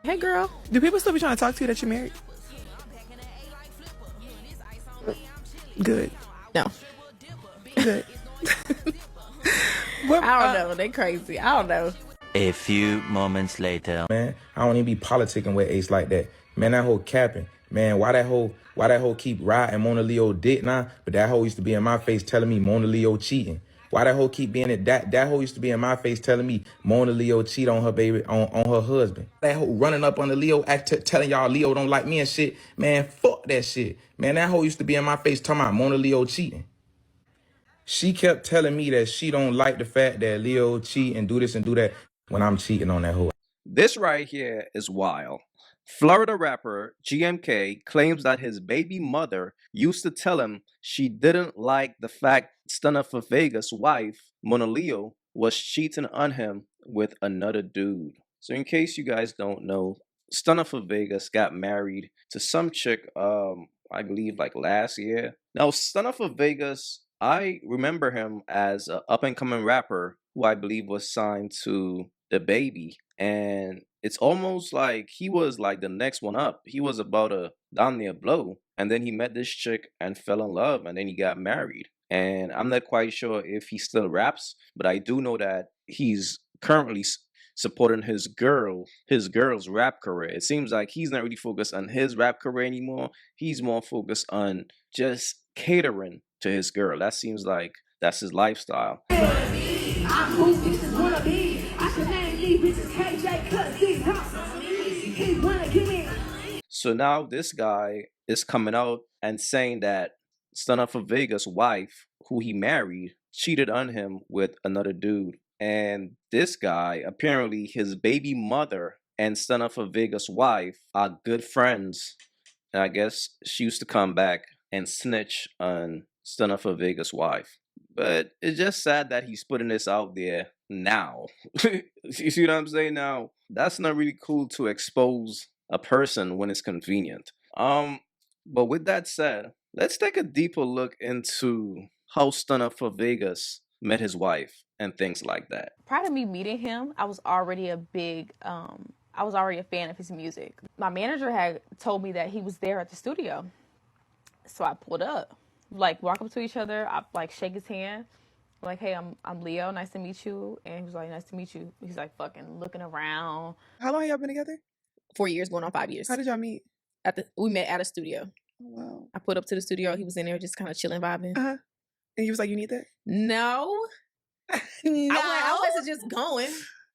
Hey, girl. Do people still be trying to talk to you that you're married? Good. No. Good. What, I don't know. They crazy. I don't know. A few moments later. Man, I don't even be politicking with Ace like that. Man, that whole capping. Man, why that whole keep riding Monaleo dick now? But that hoe used to be in my face telling me Monaleo cheating. Why that hoe keep being that hoe used to be in my face telling me Monaleo cheat on her baby on her husband. That hoe running up on the Leo telling y'all Leo don't like me and shit. Man, fuck that shit. Man, that hoe used to be in my face talking about Monaleo cheating. She kept telling me that she don't like the fact that Leo cheat and do this and do that when I'm cheating on that hoe. This right here is wild. Florida rapper GMK claims that his baby mother used to tell him she didn't like the fact Stunna4Vegas' wife, Monaleo, was cheating on him with another dude. So in case you guys don't know, Stunna4Vegas got married to some chick, I believe like last year. Now Stunna4Vegas, I remember him as an up-and-coming rapper who I believe was signed to The Baby, and it's almost like he was like the next one up. He was about to down near blow, and then he met this chick and fell in love, and then he got married. And I'm not quite sure if he still raps, but I do know that he's currently supporting his girl's rap career. It seems like he's not really focused on his rap career anymore. He's more focused on just catering to his girl. That seems like that's his lifestyle. So now this guy is coming out and saying that Stunna4Vegas' wife, who he married, cheated on him with another dude. And this guy, apparently his baby mother and Stunna4Vegas' wife are good friends. And I guess she used to come back and snitch on Stunna4Vegas' wife. But it's just sad that he's putting this out there now. You see what I'm saying? Now, that's not really cool to expose a person when it's convenient. But with that said, let's take a deeper look into how Stunna4Vegas met his wife and things like that. Prior to me meeting him, I was already a fan of his music. My manager had told me that he was there at the studio. So I pulled up, like walk up to each other, I like shake his hand. I'm like, hey, I'm Leo, nice to meet you. And he was like, nice to meet you. He's like fucking looking around. How long have y'all been together? 4 years, going on 5 years. How did y'all meet? We met at a studio. Oh, wow. I put up to the studio. He was in there just kind of chilling, vibing. And he was like, you need that? No. No. I wasn't just going.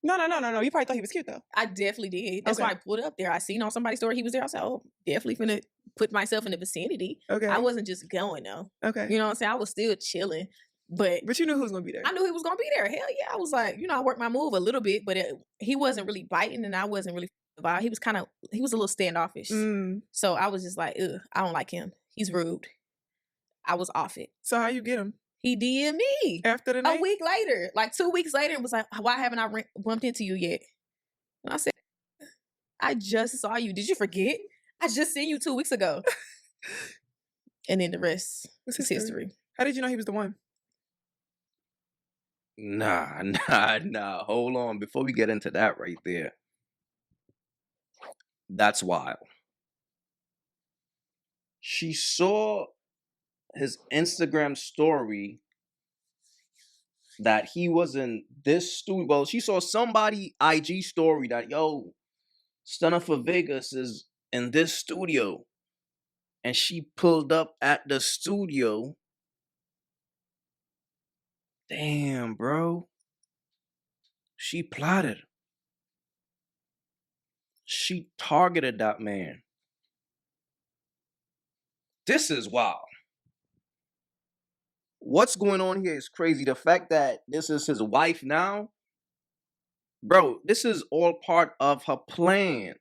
No. You probably thought he was cute, though. I definitely did. That's why I pulled up there. I seen on somebody's story he was there. I said, oh, definitely finna put myself in the vicinity. Okay. I wasn't just going, though. Okay. You know what I'm saying? I was still chilling. But you knew who was going to be there. I knew he was going to be there. Hell yeah. I was like, I worked my move a little bit, but he wasn't really biting and I wasn't really vibe. He was a little standoffish. So I was just like, ugh, I don't like him. He's rude. I was off it. So how you get him? He did me. After the night? A week later. Like 2 weeks later, it was like, why haven't I bumped into you yet? And I said, I just saw you. Did you forget? I just seen you 2 weeks ago. And then the rest is history. How did you know he was the one? Nah. Hold on. Before we get into that right there. That's wild. She saw his Instagram story that he was in this studio. Well, she saw somebody IG story that, yo, Stunna4Vegas is in this studio. And she pulled up at the studio. Damn, bro. She plotted. She targeted that man. This is wild. What's going on here is crazy. The fact that this is his wife now, bro, this is all part of her plan.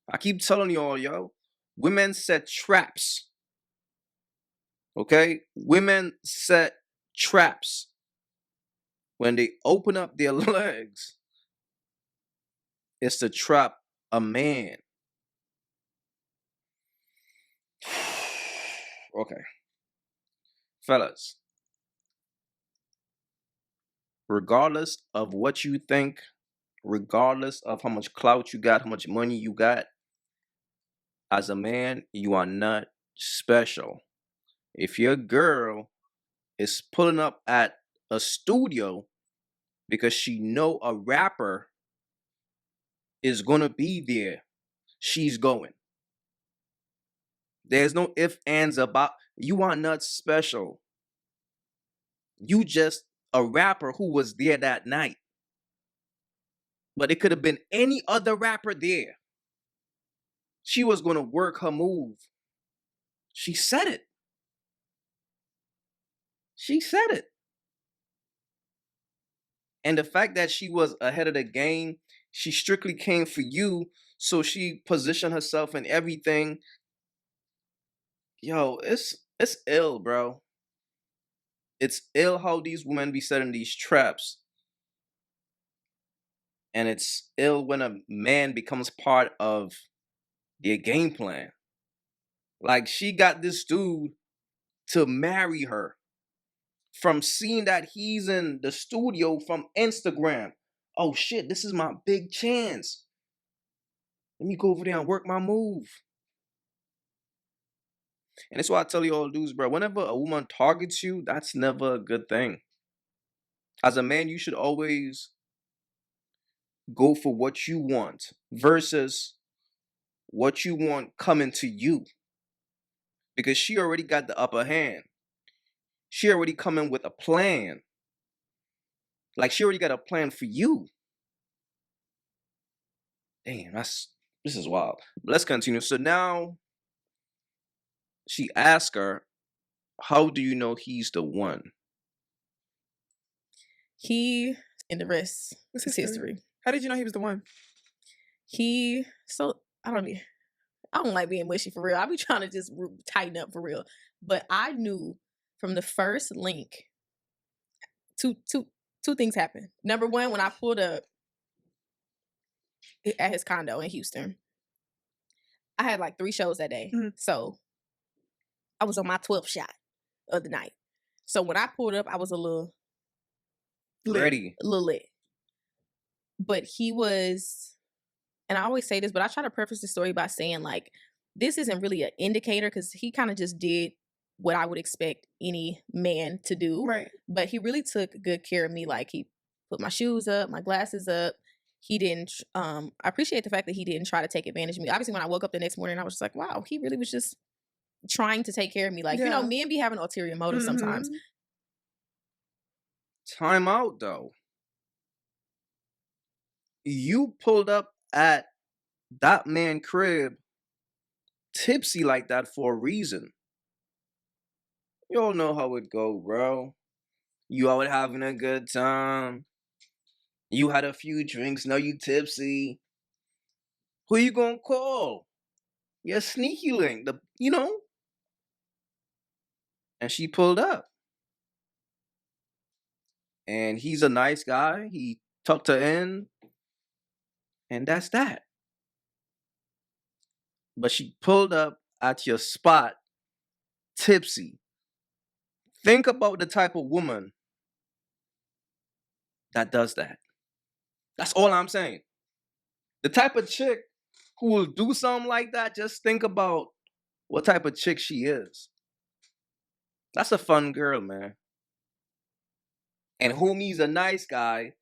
I keep telling y'all, yo, women set traps. Okay? Women set traps. When they open up their legs, it's to trap a man. Okay. Fellas, regardless of what you think regardless of how much clout you got, how much money you got, as a man, you are not special. If your girl is pulling up at a studio because she know a rapper is gonna be there, she's going. There's no ifs, ands about. You are not special. You just a rapper who was there that night. But it could have been any other rapper there. She was gonna work her move. She said it. She said it. And the fact that she was ahead of the game, she strictly came for you. So she positioned herself in everything. Yo, it's ill, bro. It's ill how these women be setting these traps. And it's ill when a man becomes part of their game plan. Like, she got this dude to marry her from seeing that he's in the studio from Instagram. Oh shit, this is my big chance. Let me go over there and work my move. And that's why I tell you all dudes, bro, whenever a woman targets you, that's never a good thing. As a man, you should always go for what you want versus what you want coming to you. Because she already got the upper hand. She already coming with a plan. Like, she already got a plan for you. Damn, this is wild. But let's continue. So now she asked her, how do you know he's the one? He and the rest What's is history. How did you know he was the one? I don't like being mushy for real. I be trying to just tighten up for real. But I knew from the first link, two things happened. Number one, when I pulled up at his condo in Houston, I had like 3 shows that day. Mhm. So I was on my 12th shot of the night. So when I pulled up, I was a little Ready. lit. But he was, and I always say this, but I try to preface the story by saying, like, this isn't really an indicator because he kind of just did what I would expect any man to do. Right. But he really took good care of me. Like, he put my shoes up, my glasses up. He didn't, I appreciate the fact that he didn't try to take advantage of me. Obviously, when I woke up the next morning, I was just like, wow, he really was just trying to take care of me. Like, you know, Yeah. men be having ulterior motives sometimes. Mhm. Time out, though. You pulled up at that man crib tipsy like that for a reason. You all know how it go, bro. You out having a good time. You had a few drinks, now you tipsy. Who you gonna call? Your sneaky link, And she pulled up. And he's a nice guy. He tucked her in. And that's that. But she pulled up at your spot tipsy. Think about the type of woman that does that. That's all I'm saying. The type of chick who will do something like that, just think about what type of chick she is. That's a fun girl, man. And homie's a nice guy.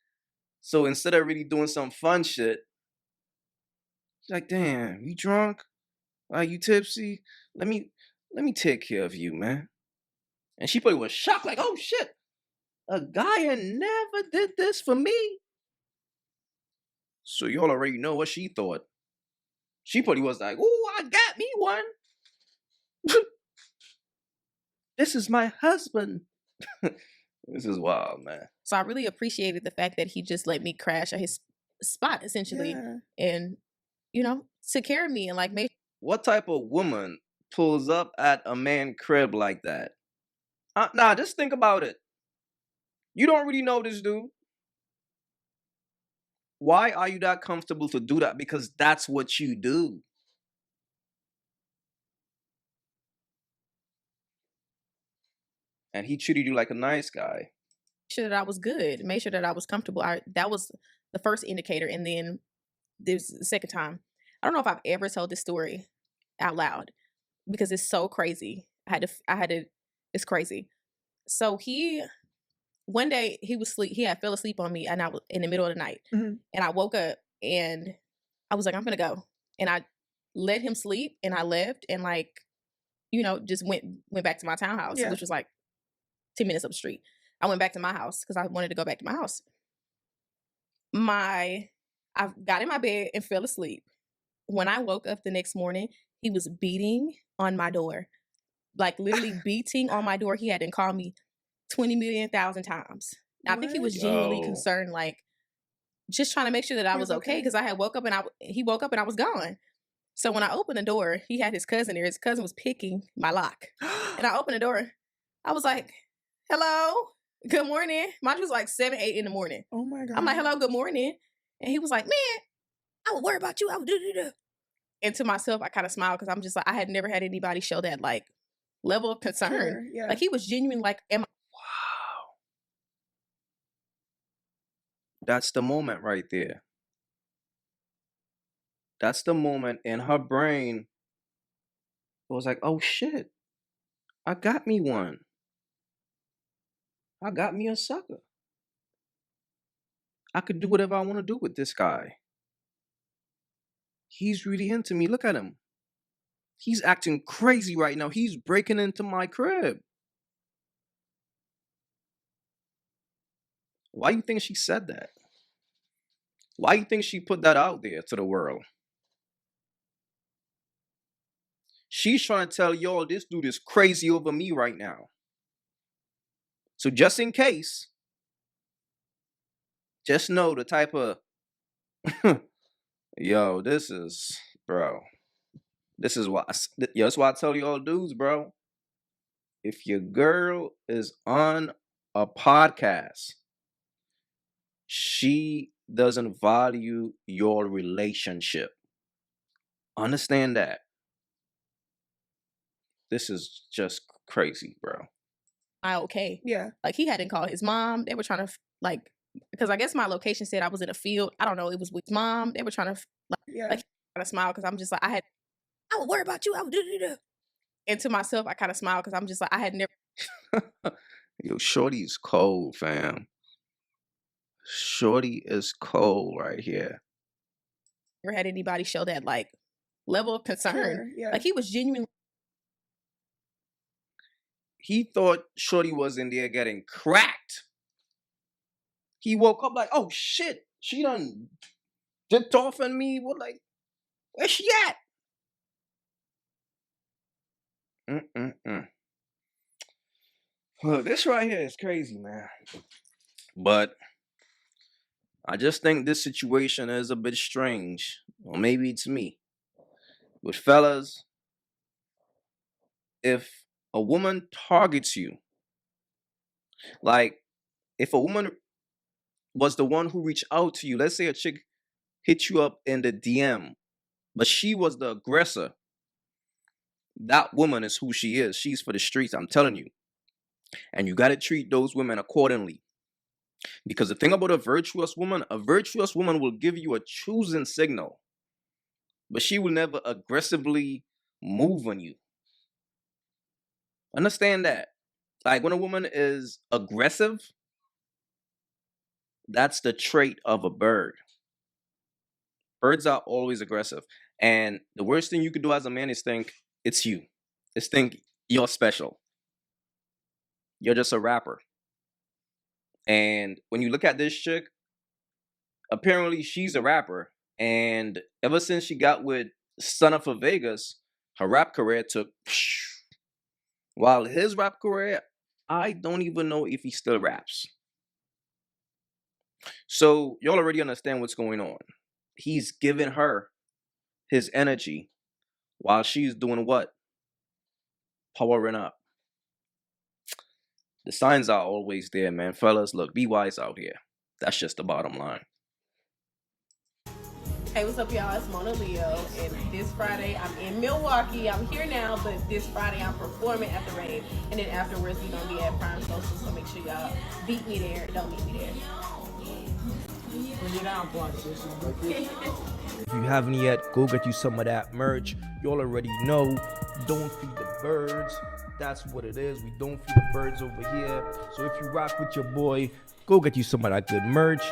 So instead of really doing some fun shit, she's like, damn, you drunk? Are you tipsy? Let me take care of you, man. And she probably was shocked, like, oh shit, a guy never did this for me. So y'all already know what she thought. She probably was like, oh, I got me one. This is my husband. This is wild, man. So I really appreciated the fact that he just let me crash at his spot, essentially. Yeah. And, you know, took care of me and like made. What type of woman pulls up at a man crib like that? Nah, just think about it. You don't really know this dude. Why are you that comfortable to do that? Because that's what you do. And he treated you like a nice guy. sure that I was good, made sure that I was comfortable. That was the first indicator, and then there's the second time. I don't know if I've ever told this story out loud because it's so crazy. I had to. It's crazy. So one day he was asleep. He had fell asleep on me, and I was in the middle of the night, Mm-hmm. and I woke up and I was like, I'm gonna go, and I let him sleep, and I left, and like, just went back to my townhouse, Yeah. which was like 10 minutes up the street. I went back to my house because I wanted to go back to my house. I got in my bed and fell asleep. When I woke up the next morning, he was beating on my door, like literally beating on my door. He hadn't called me 20 million thousand times. I think he was genuinely Yo. concerned, like just trying to make sure that I was okay, because I had woke up and he woke up and I was gone. So when I opened the door, he had his cousin there. His cousin was picking my lock, and I opened the door. I was like, "Hello, good morning." Mine was like 7, 8 in the morning. Oh my God. I'm like, "Hello, good morning," and he was like, "Man, I would worry about you. I would do." And to myself, I kind of smiled because I'm just like, I had never had anybody show that like level of concern. Sure, yeah. Like he was genuine. Like, am I? Wow. That's the moment right there. That's the moment in her brain. It was like, oh shit, I got me one. I got me a sucker. I could do whatever I want to do with this guy. He's really into me. Look at him. He's acting crazy right now. He's breaking into my crib. Why do you think she said that? Why do you think she put that out there to the world? She's trying to tell y'all this dude is crazy over me right now. So just in case, just know the type of yo, this is, bro. This is why, that's why I tell y'all dudes, bro. If your girl is on a podcast, she doesn't value your relationship. Understand that. This is just crazy, bro. Okay? Yeah. Like he hadn't called his mom. They were trying to like, because I guess my location said I was in a field. I don't know. It was with his mom. They were trying to Yeah. like kind of smile because I'm just like, I would worry about you. I would do. And to myself, I kind of smile because I'm just like, I had never. Yo, Shorty's cold, fam. Shorty is cold right here. Never had anybody show that like level of concern. Sure, yeah. Like he was genuinely. He thought Shorty was in there getting cracked. He woke up like, oh shit, she done dipped off on me. What, like, where's she at? Look, this right here is crazy, man. But I just think this situation is a bit strange. Or maybe it's me. But fellas, if a woman targets you, like if a woman was the one who reached out to you, let's say a chick hit you up in the DM, but she was the aggressor, that woman is who she is. She's for the streets, I'm telling you. And you got to treat those women accordingly. Because the thing about a virtuous woman will give you a choosing signal, but she will never aggressively move on you. Understand that. Like when a woman is aggressive, that's the trait of a bird. Birds are always aggressive. And the worst thing you could do as a man is think it's you. Is think you're special. You're just a rapper. And when you look at this chick, apparently she's a rapper. And ever since she got with Stunna4Vegas, her rap career took. While his rap career, I don't even know if he still raps. So y'all already understand what's going on. He's giving her his energy while she's doing what? Powering up. The signs are always there, man. Fellas, look, be wise out here. That's just the bottom line. Hey, what's up, y'all? It's Monaleo, and this Friday I'm in Milwaukee. I'm here now, but this Friday I'm performing at the Rave, and then afterwards we're gonna be at Prime Social. So make sure y'all beat me there. Don't meet me there. If you haven't yet, go get you some of that merch. You all already know, don't feed the birds. That's what it is. We don't feed the birds over here. So if you rock with your boy, go get you some of that good merch.